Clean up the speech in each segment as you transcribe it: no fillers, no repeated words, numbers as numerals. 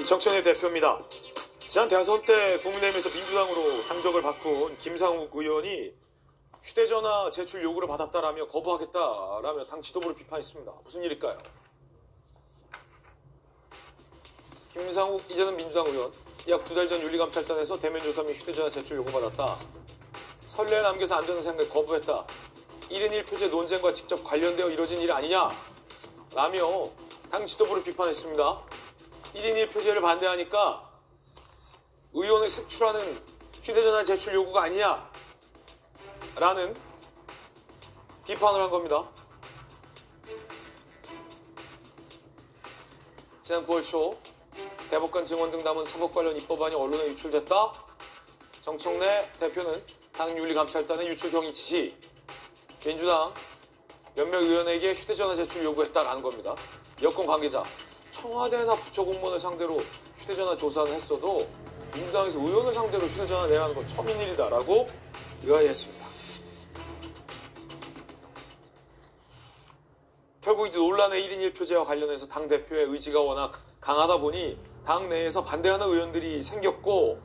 정청래 대표입니다. 지난 대선 때 국민의힘에서 민주당으로 당적을 바꾼 김상욱 의원이 휴대전화 제출 요구를 받았다라며 거부하겠다라며 당 지도부를 비판했습니다. 무슨 일일까요? 김상욱 이제는 민주당 의원, 약 2달 전 윤리감찰단에서 대면 조사 및 휴대전화 제출 요구받았다. 선례에 남겨서 안 되는 생각에 거부했다. 1인 1표제 논쟁과 직접 관련되어 이뤄진 일 아니냐? 라며 당 지도부를 비판했습니다. 1인 1표제를 반대하니까 의원을 색출하는 휴대전화 제출 요구가 아니냐? 라는 비판을 한 겁니다. 지난 9월 초 대법관 증언 등 담은 사법 관련 입법안이 언론에 유출됐다. 정청래 대표는 당 윤리감찰단의 유출 경위 지시, 민주당 몇몇 의원에게 휴대전화 제출 요구했다라는 겁니다. 여권 관계자, 청와대나 부처 공무원을 상대로 휴대전화 조사는 했어도 민주당에서 의원을 상대로 휴대전화 내라는 건 처음인 일이다라고 의아해했습니다. 결국 이제 논란의 1인 1표제와 관련해서 당대표의 의지가 워낙 강하다 보니 당 내에서 반대하는 의원들이 생겼고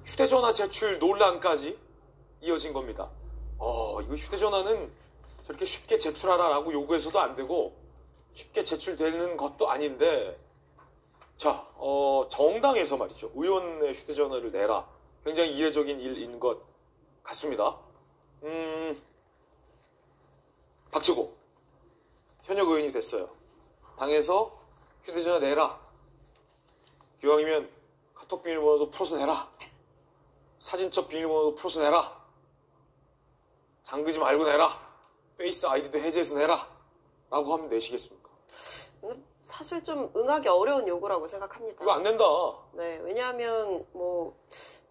휴대전화 제출 논란까지 이어진 겁니다. 이거 휴대전화는 저렇게 쉽게 제출하라라고 요구해서도 안 되고 쉽게 제출되는 것도 아닌데, 자, 정당에서 말이죠. 의원의 휴대전화를 내라. 굉장히 이례적인 일인 것 같습니다. 박치고 현역 의원이 됐어요. 당에서 휴대전화 내라. 기왕이면 카톡 비밀번호도 풀어서 내라. 사진첩 비밀번호도 풀어서 내라. 잠그지 말고 내라. 페이스 아이디도 해제해서 내라. 라고 하면 내시겠습니까? 사실 좀 응하기 어려운 요구라고 생각합니다. 이거 안 된다. 네, 왜냐하면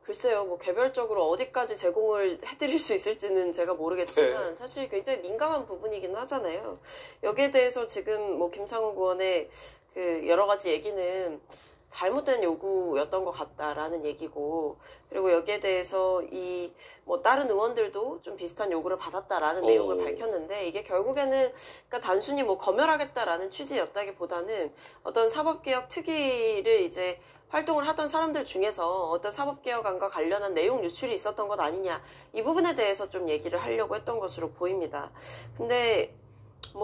글쎄요, 개별적으로 어디까지 제공을 해드릴 수 있을지는 제가 모르겠지만 네. 사실 굉장히 민감한 부분이긴 하잖아요. 여기에 대해서 지금 김상욱 의원의 그 여러 가지 얘기는 잘못된 요구였던 것 같다라는 얘기고, 그리고 여기에 대해서 다른 의원들도 좀 비슷한 요구를 받았다라는 내용을 밝혔는데, 이게 결국에는 그러니까 단순히 검열하겠다라는 취지였다기보다는 어떤 사법개혁 특위를 이제 활동을 하던 사람들 중에서 어떤 사법개혁안과 관련한 내용 유출이 있었던 것 아니냐, 이 부분에 대해서 좀 얘기를 하려고 했던 것으로 보입니다. 근데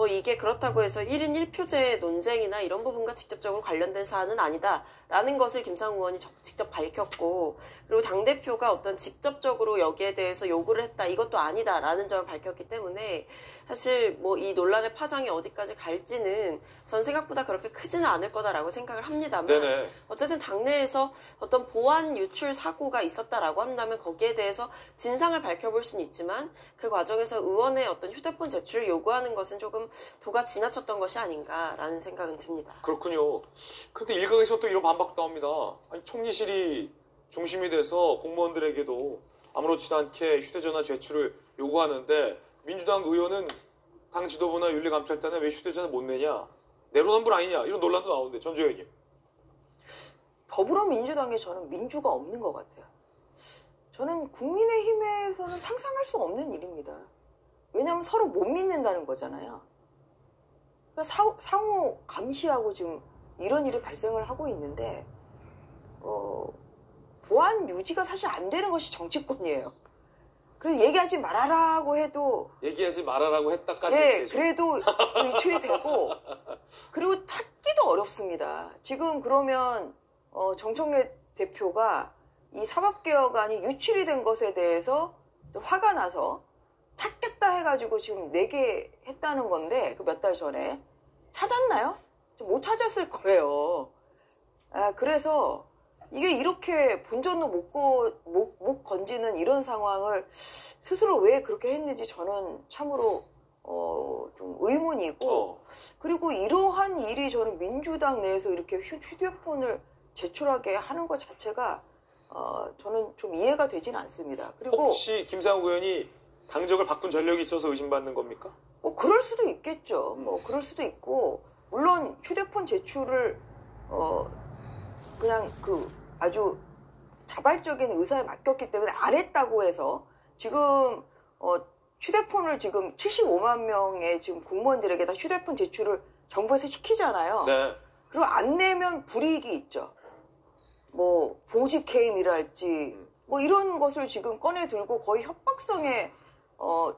이게 그렇다고 해서 1인 1표제 논쟁이나 이런 부분과 직접적으로 관련된 사안은 아니다라는 것을 김상욱 의원이 직접 밝혔고, 그리고 당대표가 어떤 직접적으로 여기에 대해서 요구를 했다, 이것도 아니다라는 점을 밝혔기 때문에 사실 이 논란의 파장이 어디까지 갈지는 전 생각보다 그렇게 크지는 않을 거다라고 생각을 합니다만, 네네. 어쨌든 당내에서 어떤 보안 유출 사고가 있었다라고 한다면 거기에 대해서 진상을 밝혀볼 수는 있지만 그 과정에서 의원의 어떤 휴대폰 제출을 요구하는 것은 조금 도가 지나쳤던 것이 아닌가라는 생각은 듭니다. 그렇군요. 근데 일각에서 또 이런 반박도 나옵니다. 아니, 총리실이 중심이 돼서 공무원들에게도 아무렇지도 않게 휴대전화 제출을 요구하는데 민주당 의원은 당 지도부나 윤리감찰단에 왜 휴대전화 못 내냐, 내로남불 아니냐, 이런 논란도 나오는데, 전주 의원님. 더불어민주당에 저는 민주가 없는 것 같아요. 저는 국민의힘에서는 상상할 수 없는 일입니다. 왜냐하면 서로 못 믿는다는 거잖아요. 그러니까 상호 감시하고 지금 이런 일이 발생을 하고 있는데, 보안 유지가 사실 안 되는 것이 정치권이에요. 그래서 얘기하지 말아라고 해도, 얘기하지 말아라고 했다까지. 예, 그래도 유출이 되고, 그리고 찾기도 어렵습니다. 지금 그러면 정청래 대표가 이 사법개혁안이 유출이 된 것에 대해서 화가 나서 찾겠다 해가지고 지금 4개 했다는 건데, 그 몇 달 전에 찾았나요? 못 찾았을 거예요. 그래서 이게 이렇게 본전도 못 건지는 이런 상황을 스스로 왜 그렇게 했는지 저는 참으로 좀 의문이고, 그리고 이러한 일이 저는 민주당 내에서 이렇게 휴대폰을 제출하게 하는 것 자체가 저는 좀 이해가 되진 않습니다. 그리고 혹시 김상욱 의원이 당적을 바꾼 전력이 있어서 의심받는 겁니까? 그럴 수도 있겠죠. 그럴 수도 있고, 물론 휴대폰 제출을 그냥 아주 자발적인 의사에 맡겼기 때문에 안 했다고 해서 지금 휴대폰을 지금 75만 명의 지금 공무원들에게 다 휴대폰 제출을 정부에서 시키잖아요. 네. 그리고 안 내면 불이익이 있죠. 뭐 보직해임이랄지 뭐 이런 것을 지금 꺼내 들고 거의 협박성의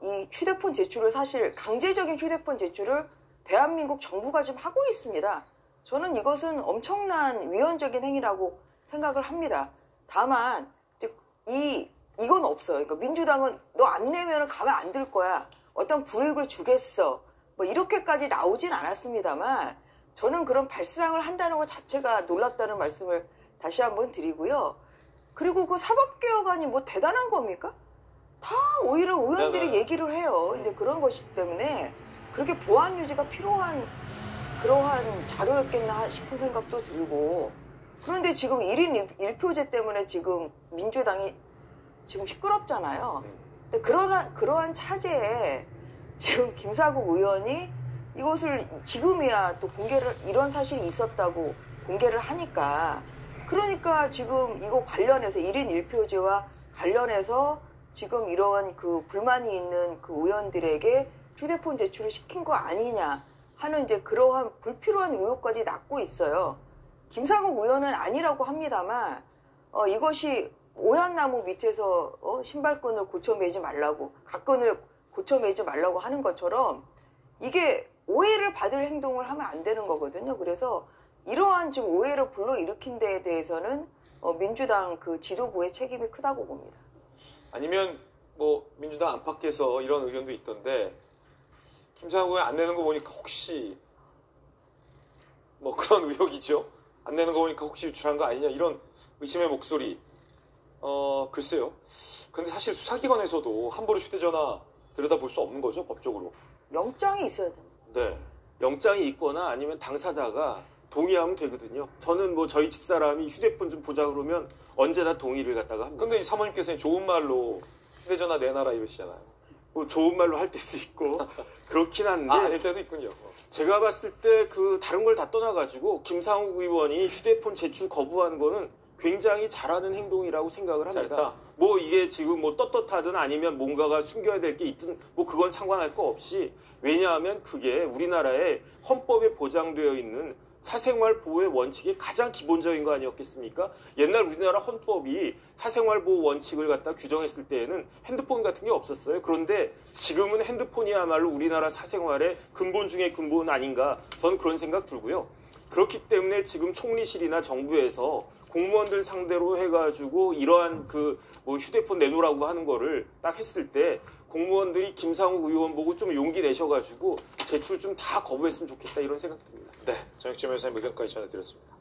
이 휴대폰 제출을 사실 강제적인 휴대폰 제출을 대한민국 정부가 지금 하고 있습니다. 저는 이것은 엄청난 위헌적인 행위라고 생각을 합니다. 다만 이건 없어요. 그러니까 민주당은 너 안 내면 가만 안 둘 거야. 어떤 불이익을 주겠어. 뭐 이렇게까지 나오진 않았습니다만 저는 그런 발상을 한다는 것 자체가 놀랍다는 말씀을 다시 한번 드리고요. 그리고 그 사법개혁안이 뭐 대단한 겁니까? 다 오히려 의원들이 얘기를 해요. 이제 그런 것이기 때문에 그렇게 보안 유지가 필요한 그러한 자료였겠나 싶은 생각도 들고 그런데 지금 1인 1표제 때문에 지금 민주당이 지금 시끄럽잖아요. 근데 그러한 차제에 지금 김사국 의원이 이것을 지금이야 또 공개를 이런 사실이 있었다고 공개를 하니까 그러니까 지금 이거 관련해서 1인 1표제와 관련해서 지금 이런 그 불만이 있는 그 의원들에게 휴대폰 제출을 시킨 거 아니냐 하는 이제 그러한 불필요한 의혹까지 낳고 있어요. 김상욱 의원은 아니라고 합니다만 이것이 오얏나무 밑에서 신발끈을 고쳐 매지 말라고 각끈을 고쳐 매지 말라고 하는 것처럼 이게 오해를 받을 행동을 하면 안 되는 거거든요. 그래서 이러한 지금 오해를 불러일으킨 데에 대해서는 민주당 그 지도부의 책임이 크다고 봅니다. 아니면 뭐 민주당 안팎에서 이런 의견도 있던데 김상욱 의원 안 내는 거 보니까 혹시 뭐 그런 의혹이죠. 안 내는 거 보니까 혹시 유출한 거 아니냐 이런 의심의 목소리. 글쎄요. 근데 사실 수사기관에서도 함부로 휴대전화 들여다볼 수 없는 거죠, 법적으로. 영장이 있어야 됩니다. 네. 영장이 있거나 아니면 당사자가 동의하면 되거든요. 저는 뭐 저희 집사람이 휴대폰 좀 보자 그러면 언제나 동의를 갖다가 합니다. 근데 이 사모님께서는 좋은 말로 휴대전화 내놔라 이러시잖아요. 뭐 좋은 말로 할 때도 있고 그렇긴 한데 아닐 때도 있군요. 제가 봤을 때 그 다른 걸 다 떠나가지고 김상욱 의원이 휴대폰 제출 거부하는 거는 굉장히 잘하는 행동이라고 생각을 합니다. 잘했다. 뭐 이게 지금 뭐 떳떳하든 아니면 뭔가가 숨겨야 될 게 있든 뭐 그건 상관할 거 없이 왜냐하면 그게 우리나라의 헌법에 보장되어 있는 사생활 보호의 원칙의 가장 기본적인 거 아니었겠습니까? 옛날 우리나라 헌법이 사생활 보호 원칙을 갖다 규정했을 때에는 핸드폰 같은 게 없었어요. 그런데 지금은 핸드폰이야말로 우리나라 사생활의 근본 중의 근본 아닌가 저는 그런 생각 들고요. 그렇기 때문에 지금 총리실이나 정부에서 공무원들 상대로 해가지고 이러한 그 뭐 휴대폰 내놓으라고 하는 거를 딱 했을 때 공무원들이 김상욱 의원 보고 좀 용기 내셔가지고 제출 좀 다 거부했으면 좋겠다 이런 생각 듭니다. 네, 정혁진 변호사님 의견까지 전해드렸습니다.